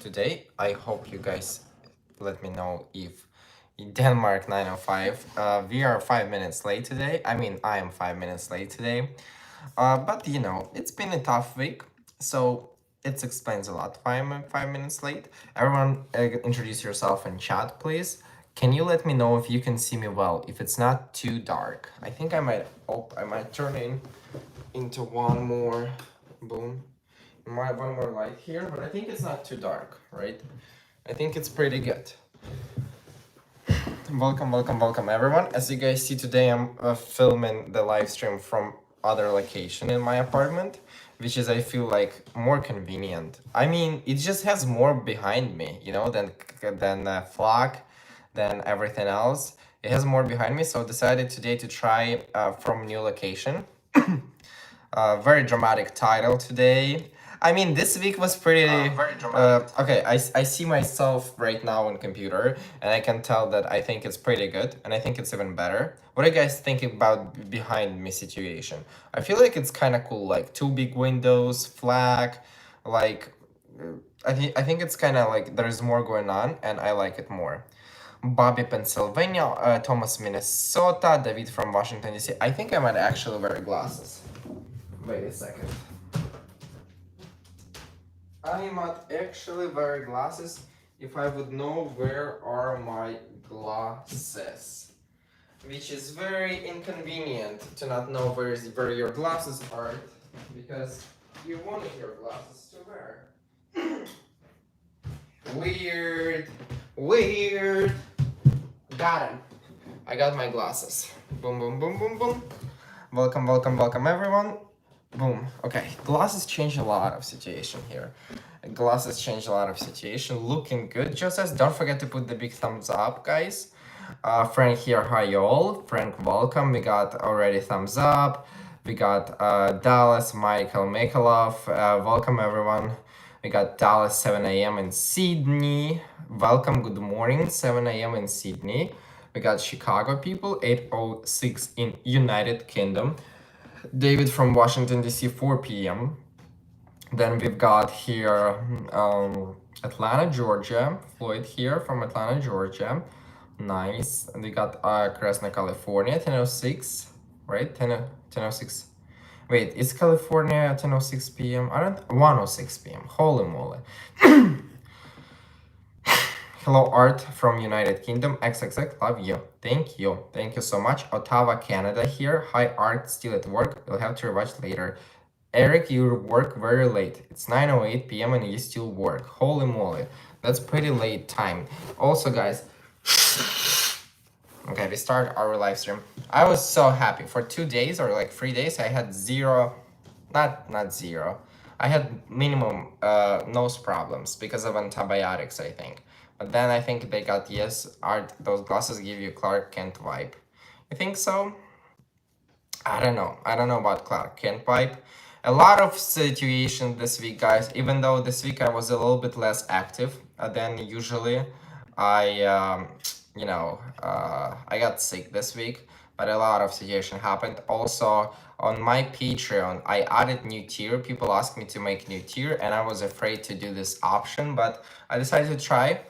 today. I hope you guys let me know if in Denmark 9:05. We are 5 minutes late today. I mean, I am 5 minutes late today. But it's been a tough week, so it explains a lot why I'm 5 minutes late. Everyone, introduce yourself in chat, please. Can you let me know if you can see me well? If it's not too dark, I think I might. Oh, I might turn into one more. Boom. One more light here, but I think it's not too dark, right? I think it's pretty good. Welcome, everyone. As you guys see today, I'm filming the live stream from other location in my apartment, which is I feel like more convenient. I mean, it just has more behind me, than flag, than everything else. It has more behind me, so decided today to try from new location. Very dramatic title today. I mean, this week was pretty. Very dramatic. Okay, I see myself right now on computer, and I can tell that I think it's pretty good, and I think it's even better. What do you guys think about behind me situation? I feel like it's kind of cool, like two big windows, flag, like. I think it's kind of like there's more going on, and I like it more. Bobby, Pennsylvania, Thomas, Minnesota, David from Washington DC. I think I might actually wear glasses. Wait a second. I might actually wear glasses if I would know where are my glasses. Which is very inconvenient to not know where your glasses are, because you wanted your glasses to wear. Weird. Got him. I got my glasses. Boom, boom, boom, boom, boom. Welcome, everyone. Boom. Okay, glasses change a lot of situation here. Glasses change a lot of situation. Looking good. Just as don't forget to put the big thumbs up, guys. Frank here, hi y'all. Frank, welcome. We got already thumbs up. We got Dallas, Michael Mikalov. Welcome everyone. We got Dallas 7 a.m. in Sydney. Welcome, good morning, 7 a.m. in Sydney. We got Chicago people, 8:06 in United Kingdom. David from Washington DC, 4 p.m. Then we've got here Atlanta, Georgia. Floyd here from Atlanta, Georgia. Nice. And we got Krasna, California, 10:06, right? 10:06. Wait, is California 10:06 p.m.? I don't. 1:06 p.m. Holy moly. Hello, Art from United Kingdom. XXX, love you. Thank you so much. Ottawa, Canada here. Hi, Art, still at work. You'll have to rewatch later. Eric, you work very late. It's 9:08 p.m. and you still work. Holy moly. That's pretty late time. Also, guys, okay, we start our live stream. I was so happy. For 2 days or like 3 days, I had zero, not zero. I had minimum nose problems because of antibiotics, I think. But then I think they got, yes, Art, those glasses give you Clark Kent vibe. You think so? I don't know about Clark Kent vibe. A lot of situations this week, guys, even though this week I was a little bit less active than usually. I got sick this week, but a lot of situation happened. Also, on my Patreon, I added new tier. People asked me to make new tier, and I was afraid to do this option, but I decided to try.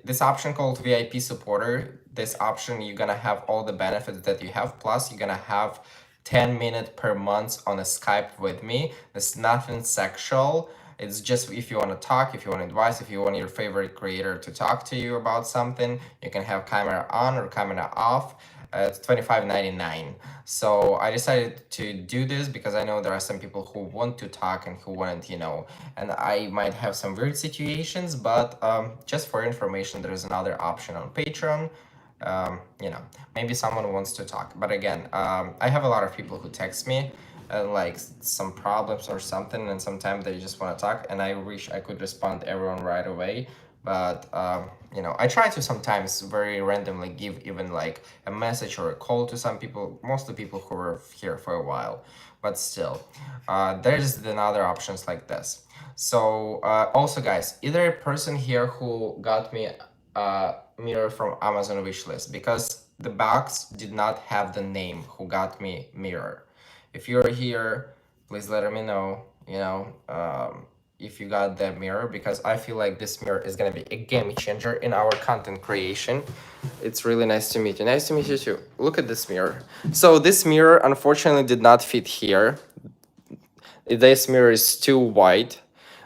This option called VIP supporter. This option, you're gonna have all the benefits that you have. Plus, you're gonna have 10 minutes per month on a Skype with me. There's nothing sexual. It's just if you want to talk, if you want advice, if you want your favorite creator to talk to you about something, you can have camera on or camera off. It's $25.99. So I decided to do this because I know there are some people who want to talk and who want, and I might have some weird situations, but just for information, there is another option on Patreon. Maybe someone wants to talk. But again, I have a lot of people who text me and like some problems or something, and sometimes they just want to talk, and I wish I could respond to everyone right away. But I try to sometimes very randomly give even like a message or a call to some people, mostly people who were here for a while. But still, there's another options like this. So also, guys, either a person here who got me mirror from Amazon wishlist, because the box did not have the name who got me mirror. If you're here, please let me know. if you got that mirror, because I feel like this mirror is gonna be a game changer in our content creation. It's really nice to meet you. Nice to meet you too. Look at this mirror. So this mirror unfortunately did not fit here. This mirror is too wide,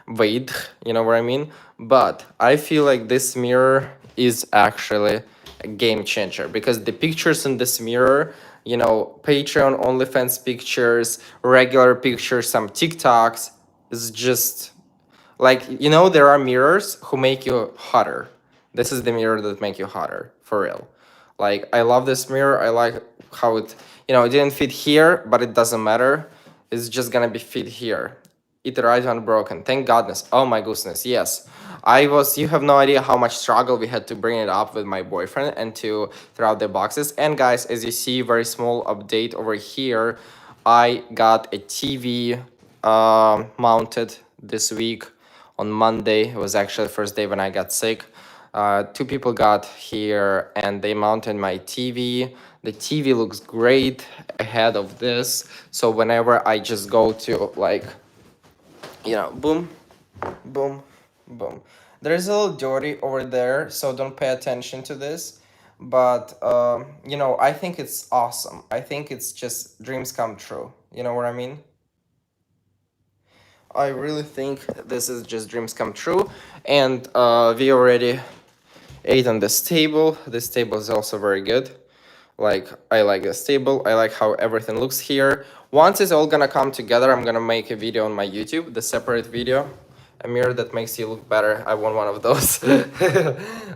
you know what I mean? But I feel like this mirror is actually a game changer, because the pictures in this mirror, you know, Patreon, OnlyFans pictures, regular pictures, some TikToks, is just like, you know, there are mirrors who make you hotter. This is the mirror that make you hotter, for real. Like, I love this mirror. I like how it, you know, it didn't fit here, but it doesn't matter. It's just gonna be fit here. It arrived unbroken. Thank goodness. Oh my goodness, yes. You have no idea how much struggle we had to bring it up with my boyfriend and to throw out the boxes. And guys, as you see, very small update over here. I got a TV mounted this week on Monday. It was actually the first day when I got sick. Two people got here and they mounted my TV. The TV looks great ahead of this. So whenever I just go to, like, you know, boom, boom, boom. There's a little dirty over there, so don't pay attention to this. But, you know, I think it's awesome. I think it's just dreams come true. You know what I mean? I really think this is just dreams come true. And we already ate on this table. This table is also very good. Like, I like this table. I like how everything looks here. Once it's all gonna come together, I'm gonna make a video on my YouTube, the separate video. A mirror that makes you look better. I want one of those.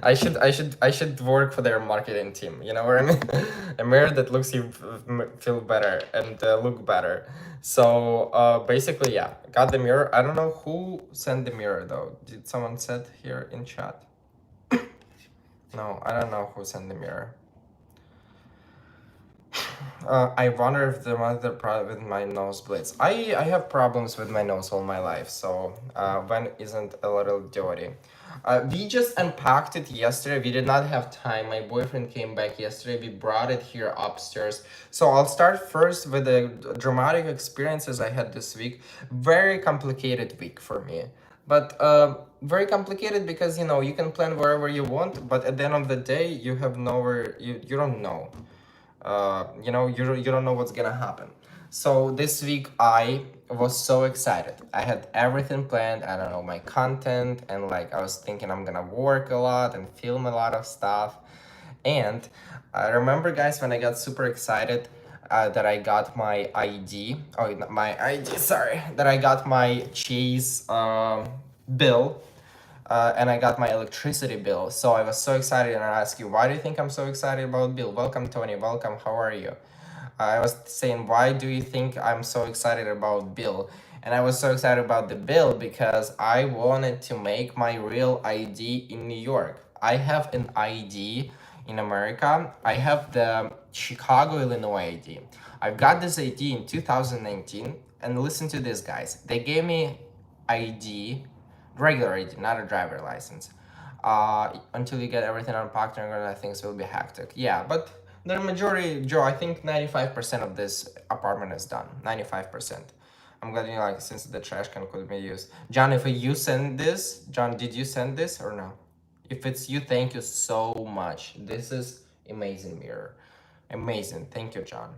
I should work for their marketing team. You know what I mean? A mirror that looks you feel better and look better. So basically, yeah, got the mirror. I don't know who sent the mirror though. Did someone said here in chat? No, I don't know who sent the mirror. I wonder if there was the problem with my nosebleeds. I have problems with my nose all my life, so when isn't a little dirty. We just unpacked it yesterday. We did not have time. My boyfriend came back yesterday. We brought it here upstairs. So I'll start first with the dramatic experiences I had this week. Very complicated week for me. But very complicated because, you know, you can plan wherever you want, but at the end of the day, you have nowhere, you don't know. You know, you don't know what's gonna happen. So this week I was so excited. I had everything planned. I don't know, my content, and like I was thinking I'm gonna work a lot and film a lot of stuff. And I remember, guys, when I got super excited that I got my ID. Oh, not my ID, sorry. That I got my Chase bill. And I got my electricity bill. So I was so excited, and I asked you, why do you think I'm so excited about bill? Welcome, Tony. Welcome. How are you? I was saying, why do you think I'm so excited about bill? And I was so excited about the bill because I wanted to make my real ID in New York. I have an ID in America. I have the Chicago, Illinois ID. I've got this ID in 2019. And listen to this, guys. They gave me ID, regular ID, not a driver license, until you get everything unpacked and things will be hectic. Yeah, but the majority, Joe, I think 95% of this apartment is done. 95%. I'm glad, you know, like, since the trash can could be used. John, if you send this, John, did you send this or no? If it's you, thank you so much. This is amazing mirror. Amazing. Thank you, John.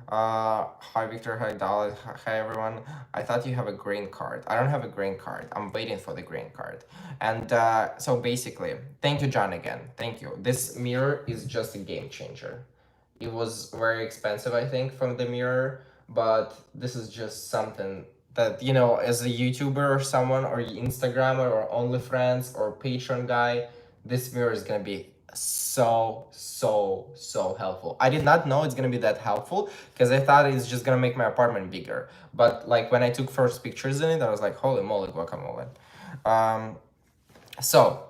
Hi Victor, hi Dallas, hi everyone. I thought you have a green card. I don't have a green card. I'm waiting for the green card. And so basically, thank you, John, again. Thank you. This mirror is just a game changer. It was very expensive, I think, from the mirror, but this is just something that, you know, as a YouTuber or someone, or Instagrammer or OnlyFans or Patreon guy, this mirror is gonna be so helpful. I did not know it's gonna be that helpful because I thought it's just gonna make my apartment bigger. But like when I took first pictures in it, I was like, holy moly, guacamole. So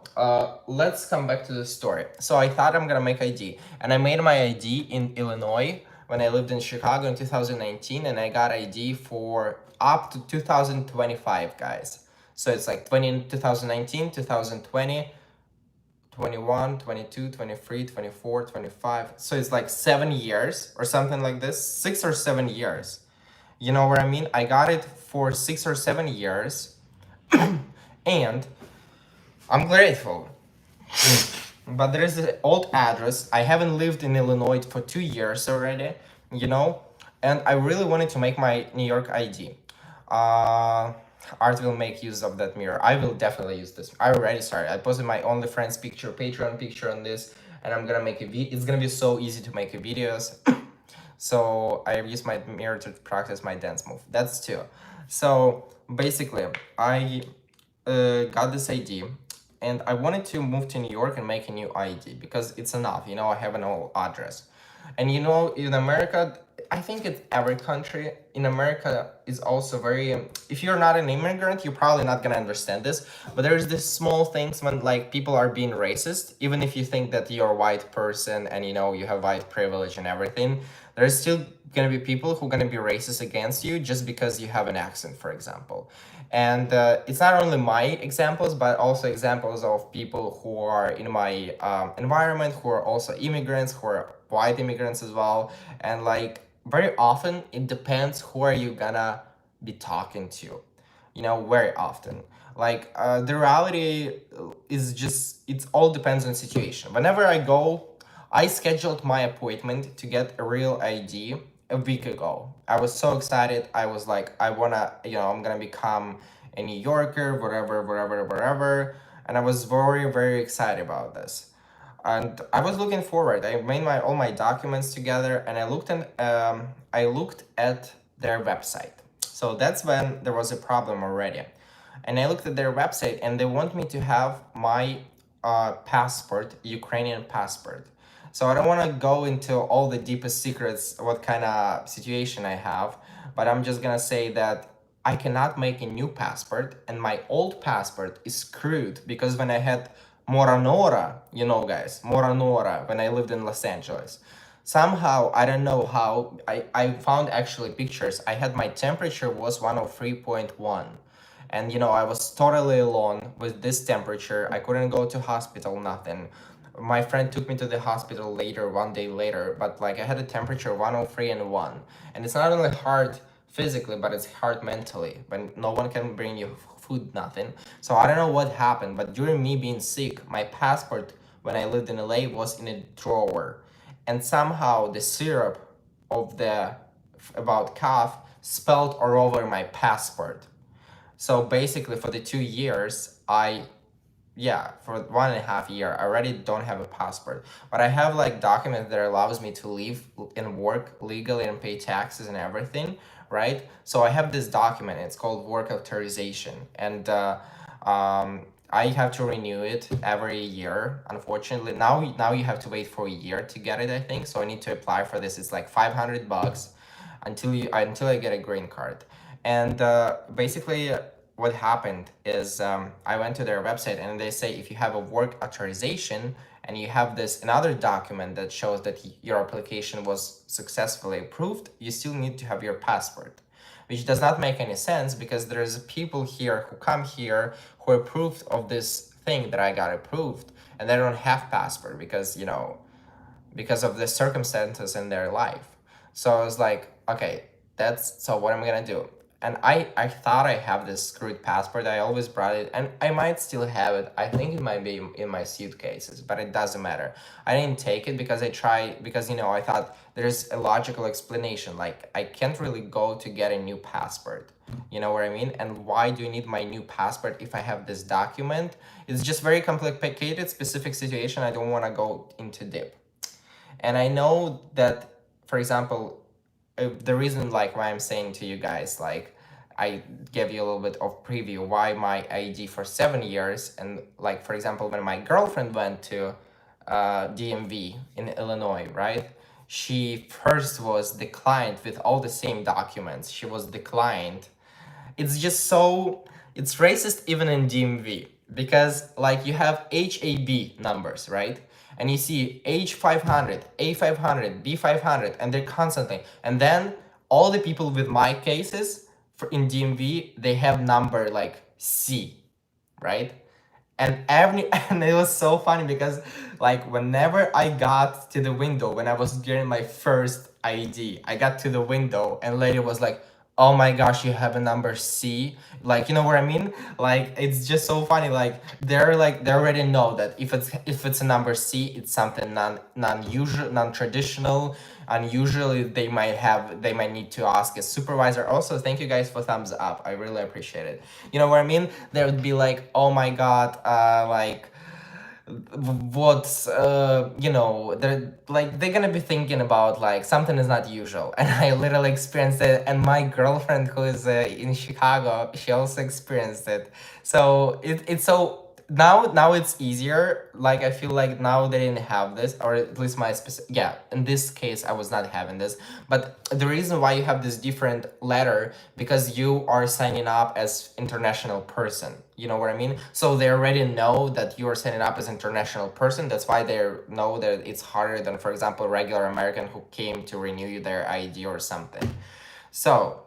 let's come back to the story. So I thought I'm gonna make ID, and I made my ID in Illinois when I lived in Chicago in 2019, and I got ID for up to 2025, guys. So it's like 2019, 2020, 21, 22, 23, 24, 25. So it's like 7 years or something like this, 6 or 7 years. You know what I mean? I got it for 6 or 7 years. And I'm grateful. But there is an old address. I haven't lived in Illinois for 2 years already, you know, and I really wanted to make my New York ID. Uh, Art will make use of that mirror. I will definitely use this. I already started. I posted my OnlyFriends picture, Patreon picture on this, and I'm gonna make a video. It's gonna be so easy to make a videos. So I use my mirror to practice my dance move. That's two. So basically, I got this ID, and I wanted to move to New York and make a new ID because it's enough. You know, I have an old address, and you know, in America, I think it's every country in America is also very. If you're not an immigrant, you're probably not gonna understand this. But there's this small things when like people are being racist, even if you think that you're a white person and you know you have white privilege and everything. There's still gonna be people who are gonna be racist against you just because you have an accent, for example. And it's not only my examples, but also examples of people who are in my environment, who are also immigrants, who are white immigrants as well. And like very often, it depends who are you gonna be talking to, you know, very often. Like the reality is just, it all depends on the situation. Whenever I go, I scheduled my appointment to get a real ID a week ago. I was so excited. I was like, I wanna, you know, I'm gonna become a New Yorker, whatever, whatever, whatever. And I was very, very excited about this. And I was looking forward. I made my all my documents together, and I looked at their website. So that's when there was a problem already. And I looked at their website, and they want me to have my passport, Ukrainian passport. So I don't want to go into all the deepest secrets, what kind of situation I have, but I'm just gonna say that I cannot make a new passport, and my old passport is screwed because when I had Moranora, you know, guys, Moranora, when I lived in Los Angeles, somehow, I don't know how, I found actually pictures. I had my temperature was 103.1. And you know, I was totally alone with this temperature. I couldn't go to hospital, nothing. My friend took me to the hospital later, 1 day later, but like I had a temperature of 103 and 1. And it's not only hard physically, but it's hard mentally when no one can bring you food, nothing. So I don't know what happened, but during me being sick, my passport when I lived in LA was in a drawer. And somehow the syrup of the about cough spilled all over my passport. So basically, for the 2 years, for 1.5 years, I already don't have a passport. But I have like document that allows me to live and work legally and pay taxes and everything, right? So I have this document. It's called work authorization, and I have to renew it every year. Unfortunately, now you have to wait for a year to get it. I think so. I need to apply for this. It's like $500 until I get a green card. And basically, what happened is I went to their website, and they say if you have a work authorization and you have this another document that shows that your application was successfully approved, you still need to have your passport, which does not make any sense because there's people here who come here who are approved of this thing that I got approved, and they don't have passport because, you know, because of the circumstances in their life. So I was like, okay, that's so what I'm gonna do. And I thought I have this screwed passport. I always brought it, and I might still have it. I think it might be in my suitcases, but it doesn't matter. I didn't take it because because you know, I thought there's a logical explanation. Like I can't really go to get a new passport. You know what I mean? And why do you need my new passport if I have this document? It's just very complicated, specific situation. I don't want to go into depth. And I know that, for example, the reason like why I'm saying to you guys, like I gave you a little bit of preview why my ID for 7 years, and like for example, when my girlfriend went to DMV in Illinois, right? She first was declined with all the same documents. She was declined. It's just so, it's racist even in DMV because like you have HAB numbers, right? And you see H500, A500, B500, and they're constantly. And then all the people with my cases for in DMV, they have number like C, right? And and it was so funny because like whenever I got to the window when I was getting my first ID, I got to the window and lady was like, oh my gosh, you have a number C. Like, you know what I mean? Like, it's just so funny. Like, they already know that if it's a number C, it's something non-usual, non-traditional. And usually they might need to ask a supervisor. Also, thank you guys for thumbs up. I really appreciate it. You know what I mean? They would be like, oh my god, like what's they're gonna be thinking about like something is not usual. And I literally experienced it, and my girlfriend who is in Chicago, she also experienced it. So it's so now it's easier. Like I feel like now they didn't have this, or at least my specific, yeah, in this case I was not having this. But the reason why you have this different letter, because you are signing up as international person, you know what I mean? So they already know that you are signing up as international person. That's why they know that it's harder than, for example, regular American who came to renew their ID or something. So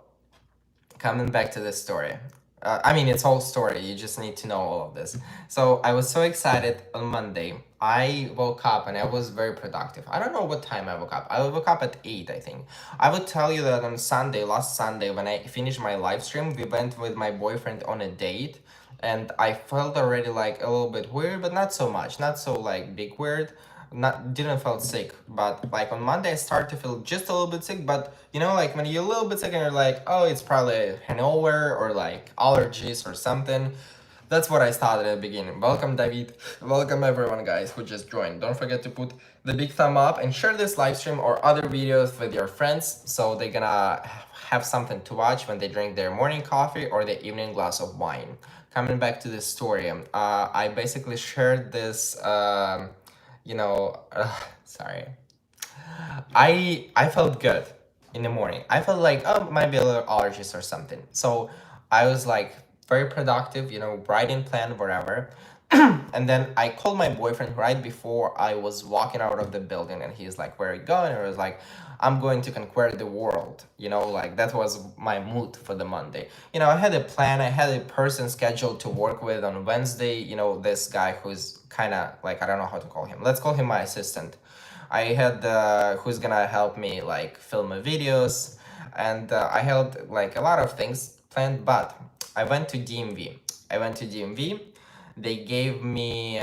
coming back to this story. I mean, it's whole story. You just need to know all of this. So I was so excited on Monday. I woke up and I was very productive. I don't know what time I woke up. I woke up at 8, I think. I would tell you that on Sunday, last Sunday, when I finished my live stream, we went with my boyfriend on a date. And I felt already like a little bit weird, but not so much. Not so like big weird. Not didn't feel sick, but like on Monday I started to feel just a little bit sick. But you know, like when you're a little bit sick and you're like, oh, it's probably hangover or like allergies or something. That's what I started at the beginning. Welcome, David. Welcome, everyone, guys, who just joined. Don't forget to put the big thumb up and share this live stream or other videos with your friends, so they're gonna have something to watch when they drink their morning coffee or their evening glass of wine. Coming back to this story, I basically shared this, sorry. I felt good in the morning. I felt like, oh, might be a little allergies or something. So I was like very productive, writing plan, whatever. And then I called my boyfriend right before I was walking out of the building, and he's like, where are you going? And I was like, I'm going to conquer the world. Like that was my mood for the Monday. I had a plan, I had a person scheduled to work with on Wednesday, this guy who's kind of like, I don't know how to call him. Let's call him my assistant. I had who's gonna help me like film my videos, and I had like a lot of things planned. But I went to DMV. I went to DMV. They gave me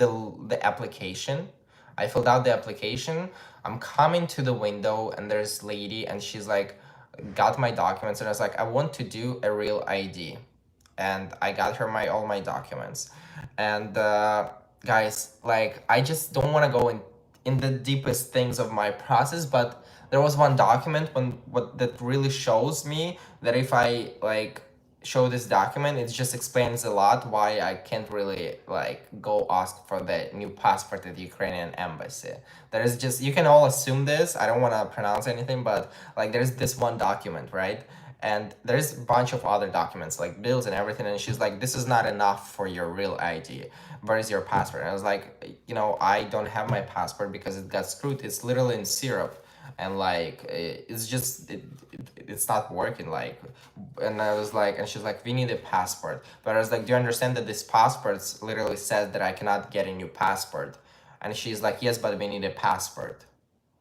the application. I filled out the application. I'm coming to the window, and there's lady, and she's like, got my documents, and I was like, I want to do a real ID, and I got her all my documents, and guys, like I just don't want to go in the deepest things of my process, but there was one document that really shows me that if I like show this document, it just explains a lot why I can't really like go ask for the new passport at the Ukrainian embassy. There is just, you can all assume this, I don't want to pronounce anything, but like there's this one document, right? And there's a bunch of other documents like bills and everything, and she's like, this is not enough for your real ID. Where is your passport? And I was like, I don't have my passport because it got screwed. It's literally in syrup, and like it's just it's not working, like. And I was like, and she's like, we need a passport. But I was like, do you understand that this passport literally says that I cannot get a new passport? And she's like, yes, but we need a passport.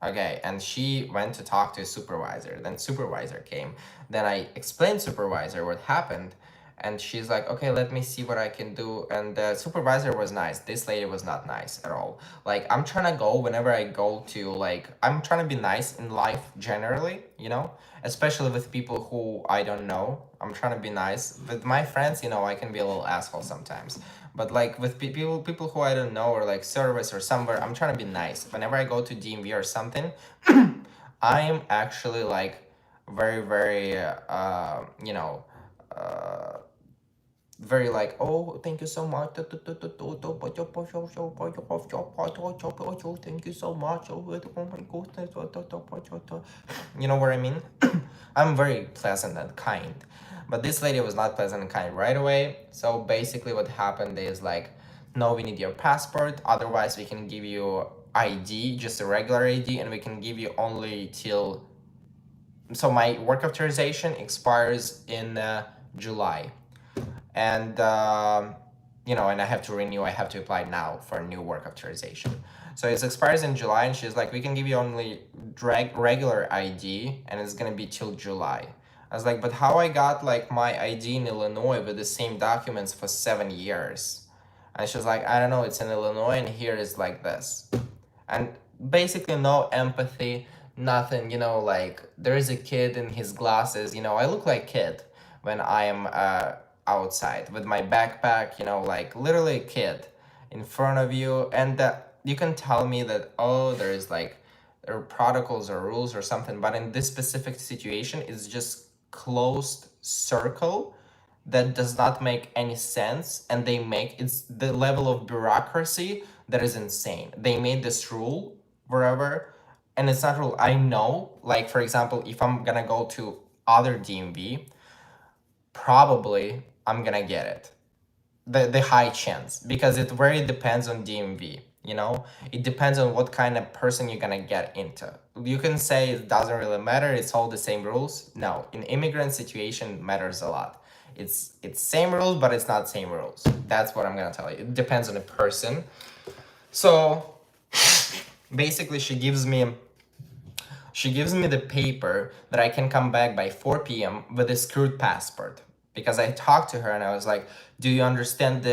Okay, and she went to talk to a supervisor. Then supervisor came. Then I explained supervisor what happened, and she's like, okay, let me see what I can do. And the supervisor was nice. This lady was not nice at all. Like, I'm trying to go, whenever I go to, like, I'm trying to be nice in life generally, especially with people who I don't know. I'm trying to be nice. With my friends, I can be a little asshole sometimes. But like with people who I don't know, or like service or somewhere, I'm trying to be nice. Whenever I go to DMV or something, I'm actually like very, very, very like, oh, thank you so much. Thank you so much. Oh my goodness. You know what I mean? I'm very pleasant and kind. But this lady was not pleasant and kind right away. So basically what happened is like, no, we need your passport. Otherwise we can give you ID, just a regular ID, and we can give you only till... So my work authorization expires in July. And, and I have to renew, I have to apply now for a new work authorization. So it expires in July, and she's like, we can give you only regular ID, and it's gonna be till July. I was like, but how I got like my ID in Illinois with the same documents for 7 years? And she's like, I don't know, it's in Illinois, and here is like this. And basically no empathy, nothing, like there is a kid in his glasses, I look like kid when I am outside with my backpack, like literally a kid in front of you. And you can tell me that, oh, there is like there are protocols or rules or something, but in this specific situation it's just closed circle that does not make any sense. And it's the level of bureaucracy that is insane. They made this rule wherever, and it's not rule. I know, like for example, if I'm gonna go to other DMV, probably I'm gonna get it, the high chance, because it very depends on DMV. It depends on what kind of person you're gonna get into. You can say it doesn't really matter, it's all the same rules. No, in immigrant situation matters a lot. It's same rules, but it's not same rules. That's what I'm gonna tell you. It depends on the person. So basically she gives me the paper that I can come back by 4 p.m. with a screwed passport. Because I talked to her and I was like, do you understand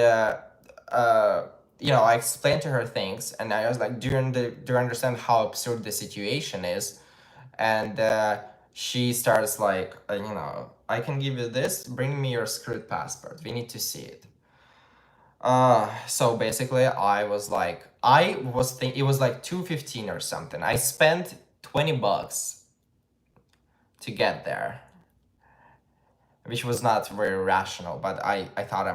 I explained to her things, and I was like, do you understand how absurd the situation is? And she starts like, I can give you this, bring me your screwed passport. We need to see it. So basically it was like 2:15 or something. I spent $20 to get there, which was not very rational, but I thought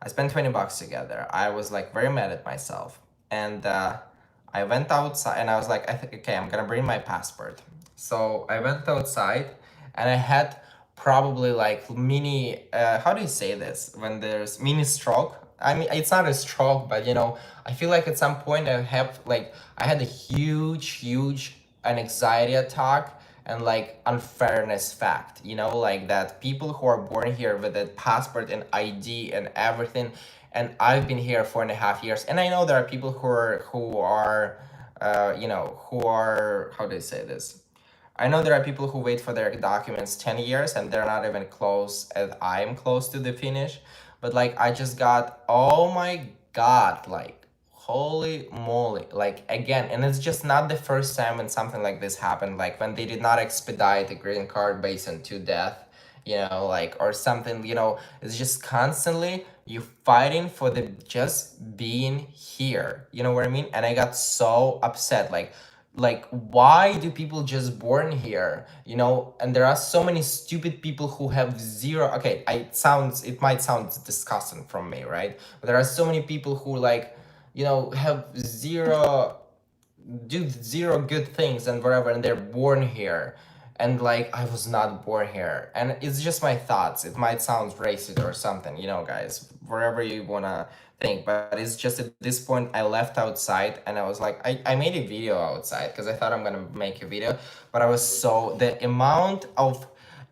I spent $20 to get there. I was like very mad at myself. And I went outside and I was like, I think, okay, I'm gonna bring my passport. So I went outside and I had probably like mini, how do you say this? When there's mini stroke. I mean, it's not a stroke, but I feel like at some point I had a huge an anxiety attack, and like unfairness fact, like that people who are born here with a passport and ID and everything, and I've been here 4.5 years, and I know there are people who are how do I say this? I know there are people who wait for their documents 10 years and they're not even close as I'm close to the finish. But like I just got, oh my God, like holy moly, like again. And it's just not the first time when something like this happened, like when they did not expedite the green card based on to death, like, or something, it's just constantly you fighting for the just being here, you know what I mean? And I got so upset, like why do people just born here, and there are so many stupid people who have zero, okay, it might sound disgusting from me, right? But there are so many people who like, have do zero good things and whatever, and they're born here. And like I was not born here, and it's just my thoughts. It might sound racist or something, guys, wherever you wanna think, but it's just at this point I left outside and I was like, I made a video outside because I thought I'm gonna make a video, but I was the amount of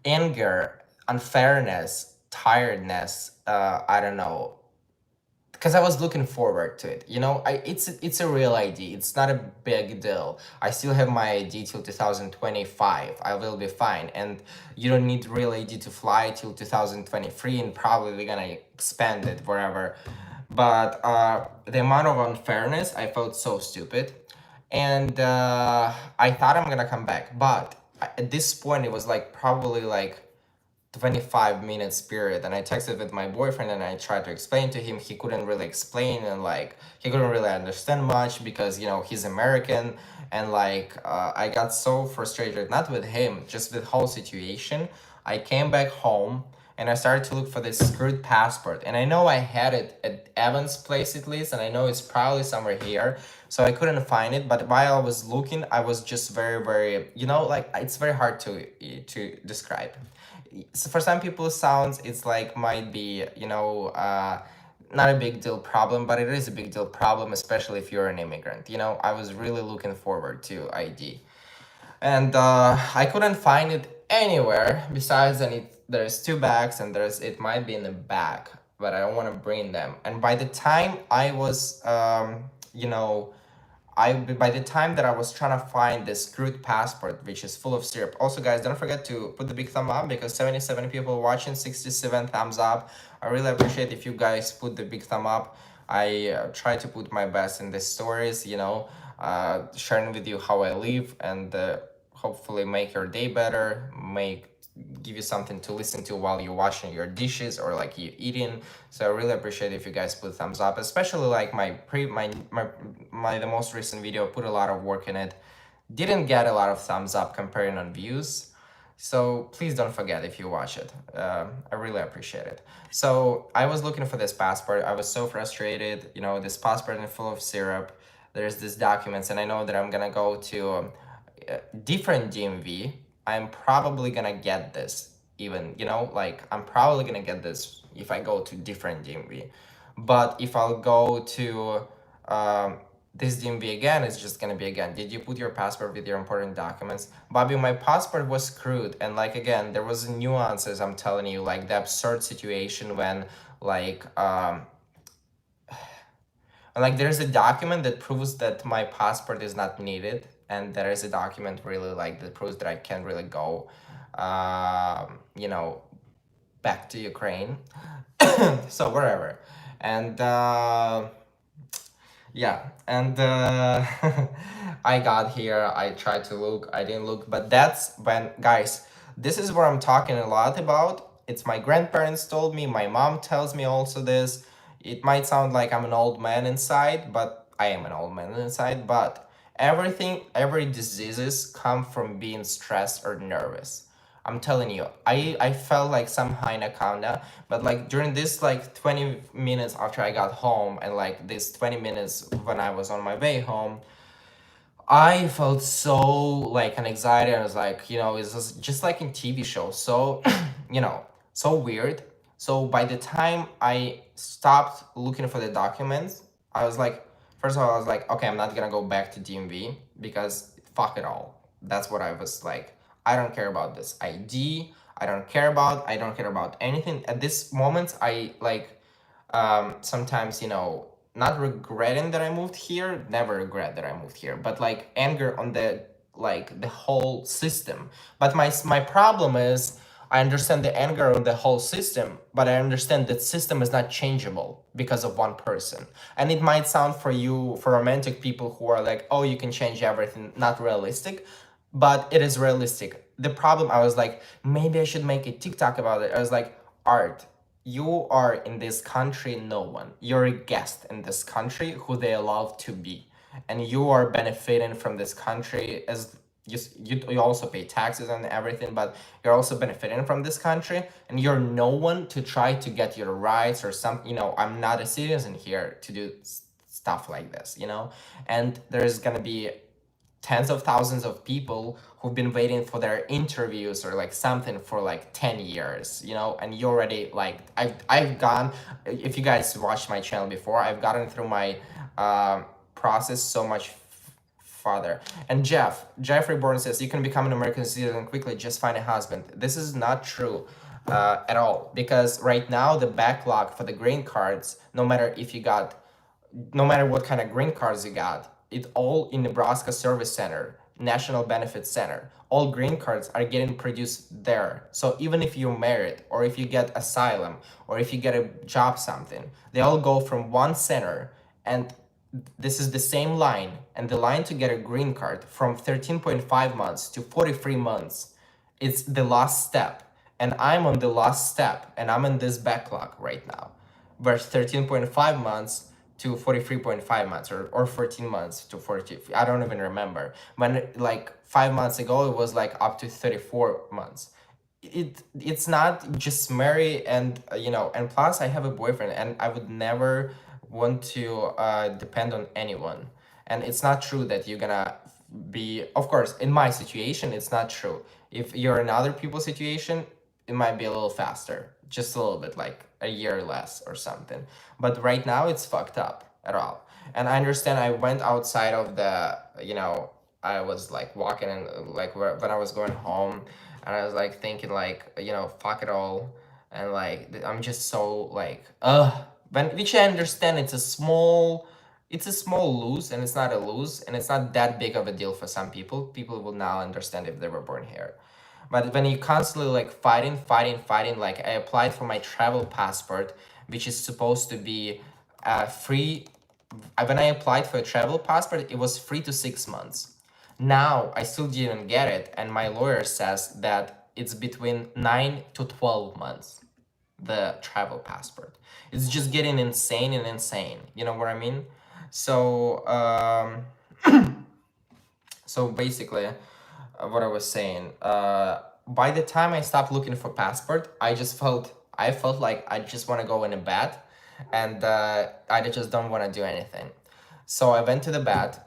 anger, unfairness, tiredness, I don't know, because I was looking forward to it. It's a real ID. It's not a big deal. I still have my ID till 2025. I will be fine. And you don't need real ID to fly till 2023, and probably we're gonna expand it wherever. But the amount of unfairness, I felt so stupid. And I thought I'm gonna come back. But at this point, it was like probably like 25 minutes period, and I texted with my boyfriend and I tried to explain to him. He couldn't really explain, and like he couldn't really understand much because he's American. And like I got so frustrated, not with him, just with the whole situation. I came back home and I started to look for this screwed passport, and I know I had it at Evan's place at least, and I know it's probably somewhere here, so I couldn't find it. But while I was looking, I was just very, very, like it's very hard to describe. So for some people sounds it's like might be not a big deal problem, but it is a big deal problem, especially if you're an immigrant. I was really looking forward to ID, and I couldn't find it anywhere besides, and there's two bags, and it might be in the back, but I don't want to bring them. And by the time I was by the time that I was trying to find this screwed passport, which is full of syrup. Also, guys, don't forget to put the big thumb up because 77 people watching, 67 thumbs up. I really appreciate if you guys put the big thumb up. I try to put my best in the stories, sharing with you how I live and hopefully make your day better, give you something to listen to while you're washing your dishes or like you eating. So I really appreciate if you guys put thumbs up, especially like the most recent video. Put a lot of work in it, didn't get a lot of thumbs up comparing on views. So please don't forget if you watch it. I really appreciate it. So I was looking for this passport. I was so frustrated. This passport is full of syrup. There's these documents, and I know that I'm gonna go to different DMV. I'm probably gonna get this even, like I'm probably gonna get this if I go to different DMV. But if I'll go to this DMV again, it's just gonna be again, did you put your passport with your important documents? Bobby, my passport was screwed. And like, again, there was nuances, I'm telling you, like the absurd situation when like there's a document that proves that my passport is not needed, and there is a document really like that proves that I can't really go, back to Ukraine. So whatever, and yeah, and I got here. I tried to look. I didn't look, but that's when, guys. This is what I'm talking a lot about. It's my grandparents told me. My mom tells me also this. It might sound like I'm an old man inside, but I am an old man inside. But every diseases come from being stressed or nervous. I'm telling you, I felt like somehow anaconda, but like during this like 20 minutes after I got home and like this 20 minutes when I was on my way home, I felt so like an anxiety. I was like, it's just like in TV shows. So, so weird. So by the time I stopped looking for the documents, I was like, first of all, I was like, okay, I'm not gonna go back to DMV because fuck it all. That's what I was like. I don't care about this ID. I don't care about anything. At this moment, I like sometimes, not regretting that I moved here, never regret that I moved here, but like anger on the whole system. But my problem is I understand the anger on the whole system, but I understand that system is not changeable because of one person. And it might sound for you, for romantic people who are like, oh, you can change everything, not realistic, but it is realistic. The problem, I was like, maybe I should make a TikTok about it. I was like, Art, you are in this country no one. You're a guest in this country who they allow to be. And you are benefiting from this country as you also pay taxes and everything, but you're also benefiting from this country, and you're no one to try to get your rights or something. I'm not a citizen here to do stuff like this, and there's gonna be tens of thousands of people who've been waiting for their interviews or like something for like 10 years, and you already like I've gone, if you guys watched my channel before, I've gotten through my process so much farther. And Jeffrey Bourne says, you can become an American citizen quickly, just find a husband. This is not true at all, because right now the backlog for the green cards, no matter what kind of green cards you got, it's all in Nebraska Service Center, National Benefits Center. All green cards are getting produced there. So even if you're married, or if you get asylum, or if you get a job something, they all go from one center, and this is the same line, and the line to get a green card from 13.5 months to 43 months. It's the last step. And I'm on the last step, and I'm in this backlog right now. Where 13.5 months to 43.5 months, or 14 months to 40, I don't even remember. When like 5 months ago, it was like up to 34 months. It's not just marry and, and plus I have a boyfriend, and I would never want to depend on anyone. And it's not true that you're gonna be, of course, in my situation, it's not true. If you're in other people's situation, it might be a little faster, just a little bit, like a year less or something. But right now it's fucked up at all. And I understand I went outside of the, I was like walking and like when I was going home, and I was like thinking like, fuck it all. And like, I'm just so like, which I understand it's a small it's a small lose, and it's not a lose, and it's not that big of a deal for some people. People will now understand if they were born here. But when you constantly like fighting, like I applied for my travel passport, which is supposed to be free. When I applied for a travel passport, it was 3 to 6 months. Now I still didn't get it, and my lawyer says that it's between 9 to 12 months, the travel passport. It's just getting insane and insane. You know what I mean? So, so basically, what I was saying. By the time I stopped looking for passport, I felt like I just want to go in a bed, and I just don't want to do anything. So I went to the bed.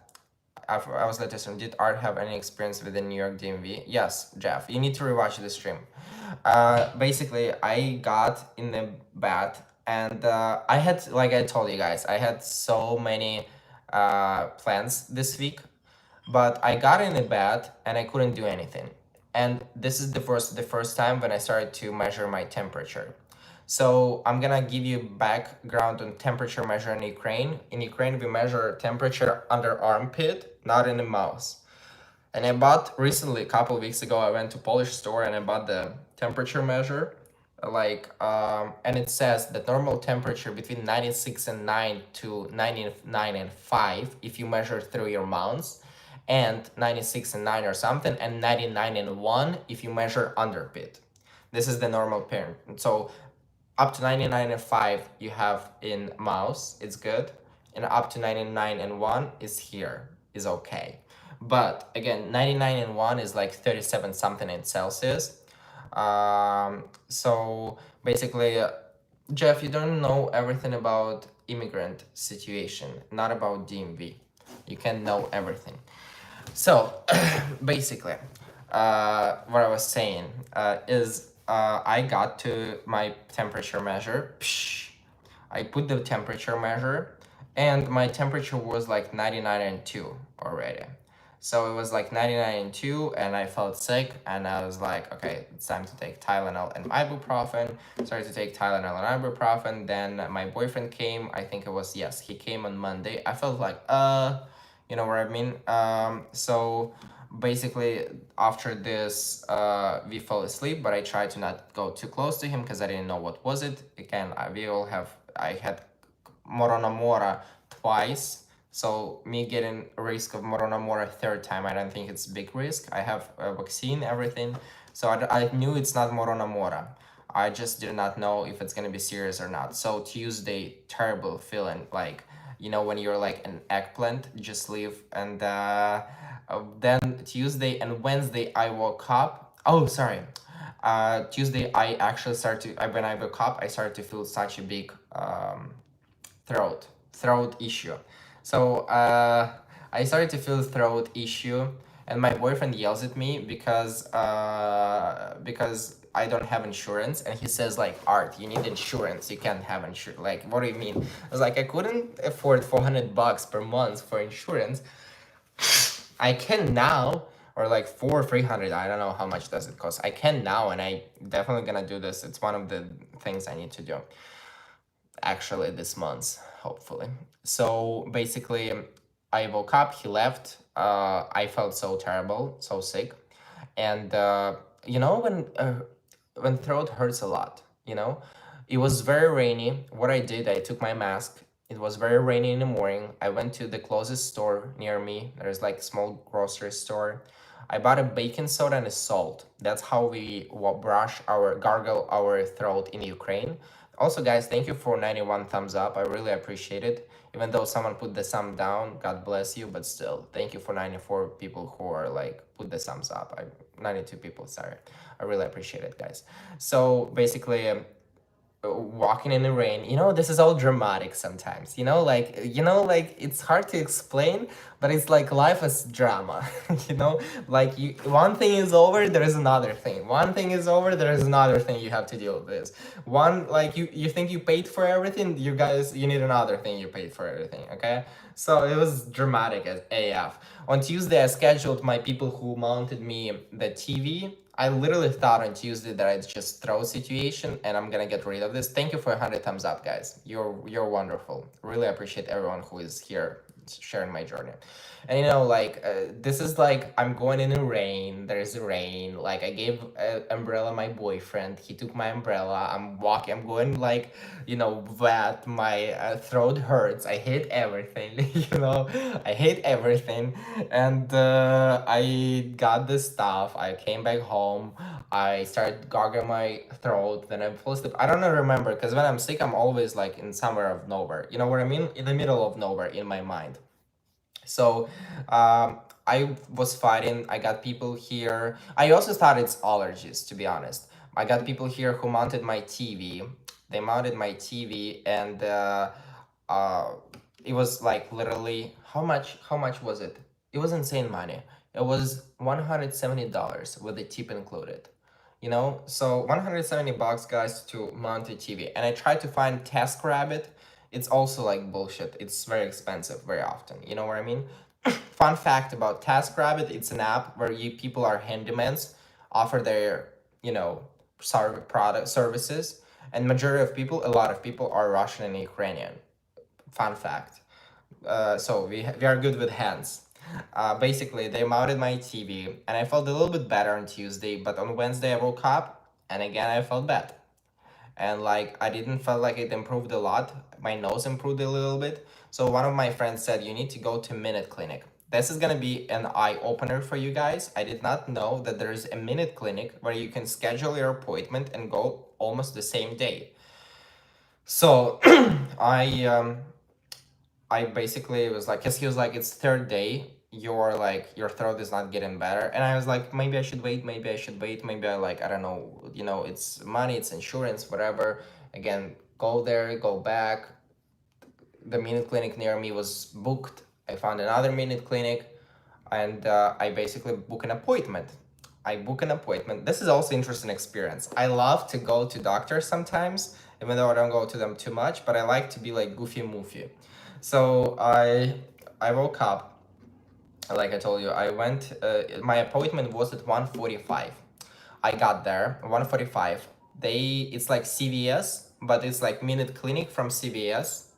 I was like, listen, did Art have any experience with the New York DMV? Yes, Jeff. You need to rewatch the stream. Basically, I got in the bed, and I had, like I told you guys, I had so many plans this week, but I got in the bed and I couldn't do anything. And this is the first time when I started to measure my temperature. So I'm gonna give you background on temperature measure in Ukraine. In Ukraine, we measure temperature under armpit, not in the mouth. And I bought recently, a couple of weeks ago, I went to Polish store and I bought the temperature measure. And it says the normal temperature between 96 and 9 to 99 and 5 if you measure through your mouth, and 96 and 9 or something, and 99 and 1 if you measure underpit. This is the normal parent. So up to 99 and 5 you have in mouse, it's good, and up to 99 and 1 is here, is okay. But again, 99 and 1 is like 37 something in Celsius. So basically, Jeff, you don't know everything about immigrant situation, not about DMV. You can know everything. So basically, what I was saying is I got to my temperature measure. I put the temperature measure, and my temperature was like 99 and 2 already. So it was like 99 and 2, and I felt sick, and I was like, okay, it's time to take Tylenol and ibuprofen. Started to take Tylenol and ibuprofen. Then my boyfriend came. I think it was, yes, he came on Monday. I felt like, you know what I mean? So basically, after this, we fell asleep, but I tried to not go too close to him because I didn't know what was it. Again, I had Moronamora twice. So me getting a risk of Moronamora third time, I don't think it's big risk. I have a vaccine, everything. So I knew it's not Moronamora. I just did not know if it's gonna be serious or not. So Tuesday, terrible feeling, like, you know, when you're like an eggplant, you just leave. And then Tuesday and Wednesday I woke up. Oh, sorry. Tuesday I actually when I woke up, I started to feel such a big throat issue. So I started to feel throat issue, and my boyfriend yells at me because I don't have insurance, and he says like, Art, you need insurance. You can't have insurance. Like, what do you mean? I was like, I couldn't afford $400 per month for insurance. I can now, or like 300. I don't know how much does it cost. I can now, and I definitely gonna do this. It's one of the things I need to do actually this month, hopefully. So basically, I woke up, he left. I felt so terrible, so sick. And you know, when throat hurts a lot, you know, it was very rainy. What I did, I took my mask. It was very rainy in the morning. I went to the closest store near me. There's like a small grocery store. I bought a baking soda and a salt. That's how we gargle our throat in Ukraine. Also, guys, thank you for 91 thumbs up. I really appreciate it. Even though someone put the thumb down, God bless you, but still, thank you for 94 people who are like, put the thumbs up. 92 people, sorry. I really appreciate it, guys. So basically, walking in the rain, you know, this is all dramatic sometimes, you know, like it's hard to explain, but it's like life is drama. You know, like one thing is over, there is another thing. One thing is over, there is another thing you have to deal with this. One, like you think you paid for everything, you need another thing you paid for everything, okay? So it was dramatic as AF. On Tuesday, I scheduled my people who mounted me the TV I literally thought on Tuesday that I'd just throw situation and I'm gonna get rid of this. Thank you for 100 thumbs up, guys. You're wonderful. Really appreciate everyone who is here sharing my journey. And like this is like I'm going in the rain. There's rain. Like I gave an umbrella my boyfriend. He took my umbrella. I'm walking. I'm going like wet. My throat hurts. I hate everything. I hate everything. And I got this stuff. I came back home. I started gargling my throat. Then I fell asleep. I don't know, remember, because when I'm sick, I'm always like in somewhere of nowhere. You know what I mean? In the middle of nowhere in my mind. So I was fighting. I got people here. I also thought it's allergies, to be honest. I got people here who mounted my TV. They mounted my TV, and uh, it was like literally how much was it? It was insane money. It was $170 with the tip included. So 170 bucks, guys, to mount a TV. And I tried to find TaskRabbit. It's also like bullshit. It's very expensive very often. You know what I mean? Fun fact about TaskRabbit, it's an app where people are handymans, offer their, product services, and majority of people, a lot of people are Russian and Ukrainian. Fun fact. So we are good with hands. Basically, they mounted my TV, and I felt a little bit better on Tuesday, but on Wednesday I woke up, and again I felt bad. And like I didn't feel like it improved a lot. My nose improved a little bit. So one of my friends said you need to go to Minute Clinic. This is gonna be an eye opener for you guys. I did not know that there's a Minute Clinic where you can schedule your appointment and go almost the same day. So I basically was like, cause he was like, it's third day. Your throat is not getting better, and I was like, maybe I should wait. Maybe I should wait. Maybe I don't know. It's money, it's insurance, whatever. Again, go there, go back. The Minute Clinic near me was booked. I found another Minute Clinic, and I basically book an appointment. I book an appointment. This is also interesting experience. I love to go to doctors sometimes, even though I don't go to them too much, but I like to be like goofy moofy. So I woke up, like I told you, I went, my appointment was at 1:45. I got there, 1:45. It's like CVS, but it's like Minute Clinic from CVS,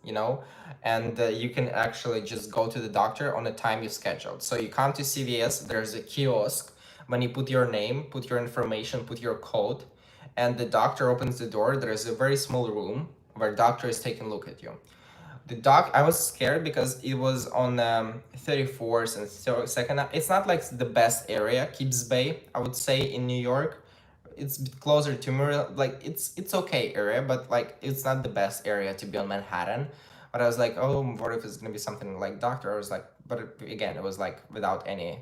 and you can actually just go to the doctor on the time you scheduled. So you come to CVS, there's a kiosk. When you put your name, put your information, put your code, and the doctor opens the door, there's a very small room where doctor is taking a look at you. I was scared because it was on 34th and 2nd. It's not like the best area, Kibbs Bay, I would say, in New York. It's a bit closer to Muriel. Like it's okay area, but like it's not the best area to be on Manhattan. But I was like, oh, what if it's gonna be something like doctor? I was like, but again, it was like without any.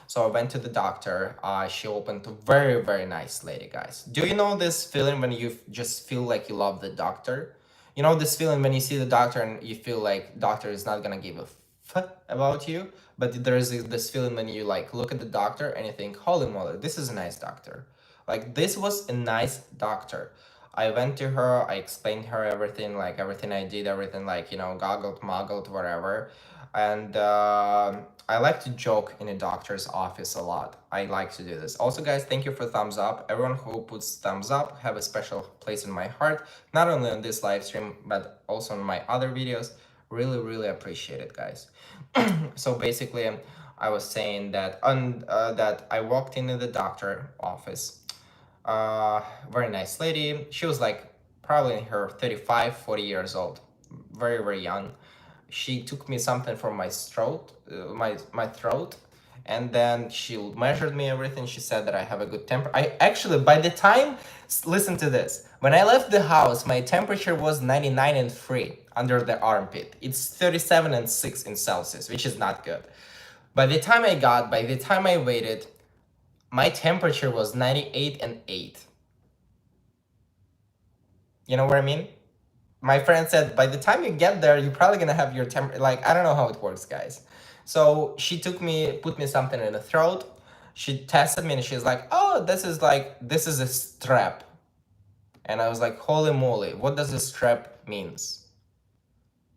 So I went to the doctor. She opened, a very, very nice lady, guys. Do you know this feeling when you just feel like you love the doctor? You know this feeling when you see the doctor and you feel like doctor is not gonna give a fuck about you, but there is this feeling when you like look at the doctor and you think, holy moly, this is a nice doctor. Like this was a nice doctor. I went to her, I explained her everything, like everything I did, everything like, goggled, muggled, whatever. And I like to joke in a doctor's office a lot. I like to do this. Also, guys, thank you for thumbs up. Everyone who puts thumbs up have a special place in my heart, not only on this live stream, but also on my other videos. Really, really appreciate it, guys. So basically, I was saying that that I walked into the doctor office. Very nice lady. She was like probably in her 35, 40 years old. Very, very young. She took me something from my throat, my throat, and then she measured me everything. She said that I have a good temper. I actually, by the time, listen to this. When I left the house, my temperature was 99 and 3 under the armpit. It's 37 and 6 in Celsius, which is not good. By the time I waited, my temperature was 98 and 8. You know what I mean? My friend said, by the time you get there, you're probably gonna have your temper. Like, I don't know how it works, guys. So she put me something in the throat. She tested me and she's like, oh, this is a strep. And I was like, holy moly, what does a strep means?